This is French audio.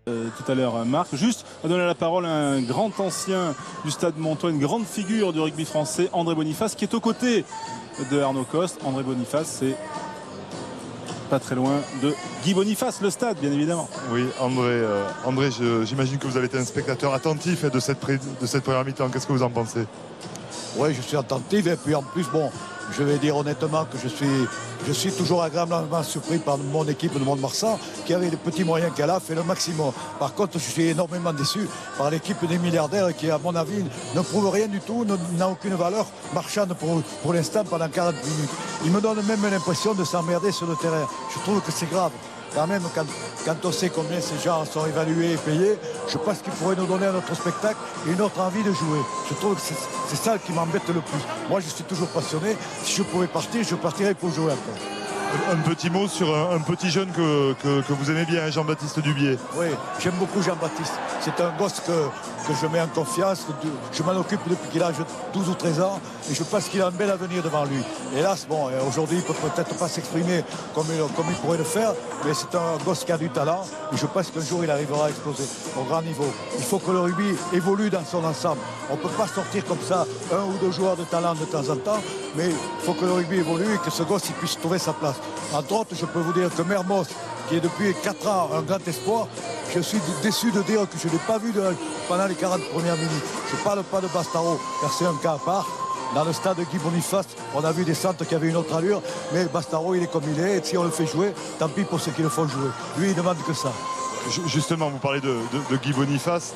tout à l'heure, Marc. Juste, on va donner la parole à un grand ancien du Stade Montois, une grande figure du rugby français, André Boniface, qui est aux côtés de Arnaud Coste. André Boniface, c'est pas très loin de Guy Boniface, le stade, bien évidemment. Oui, André, j'imagine que vous avez été un spectateur attentif de cette première mi-temps. Qu'est-ce que vous en pensez? Oui, je suis attentif et puis en plus, bon, je vais dire honnêtement que je suis toujours agréablement surpris par mon équipe de Mont-de-Marsan qui, avec les petits moyens qu'elle a, fait le maximum. Par contre, je suis énormément déçu par l'équipe des milliardaires qui, à mon avis, ne prouve rien du tout, n'a aucune valeur marchande pour l'instant pendant 40 minutes. Il me donne même l'impression de s'emmerder sur le terrain. Je trouve que c'est grave. Quand même, quand on sait combien ces gens sont évalués et payés, je pense qu'ils pourraient nous donner un autre spectacle et une autre envie de jouer. Je trouve que c'est ça qui m'embête le plus. Moi, je suis toujours passionné. Si je pouvais partir, je partirais pour jouer encore. Un petit mot sur un petit jeune que vous aimez bien, Jean-Baptiste Dubié. Oui, j'aime beaucoup Jean-Baptiste. C'est un gosse que je mets en confiance. Je m'en occupe depuis qu'il a 12 ou 13 ans et je pense qu'il a un bel avenir devant lui. Hélas, bon, aujourd'hui, il ne peut peut-être pas s'exprimer comme il pourrait le faire, mais c'est un gosse qui a du talent et je pense qu'un jour, il arrivera à exploser au grand niveau. Il faut que le rugby évolue dans son ensemble. On ne peut pas sortir comme ça un ou deux joueurs de talent de temps en temps, mais il faut que le rugby évolue et que ce gosse il puisse trouver sa place. Entre autres, je peux vous dire que Mermoz, qui est depuis 4 ans un grand espoir, je suis déçu de dire que je ne l'ai pas vu pendant les 40 premières minutes. Je ne parle pas de Bastaro, car c'est un cas à part. Dans le stade de Guy Boniface, on a vu des centres qui avaient une autre allure, mais Bastaro, il est comme il est, et si on le fait jouer, tant pis pour ceux qui le font jouer. Lui, il ne demande que ça. Justement, vous parlez de Guy Boniface.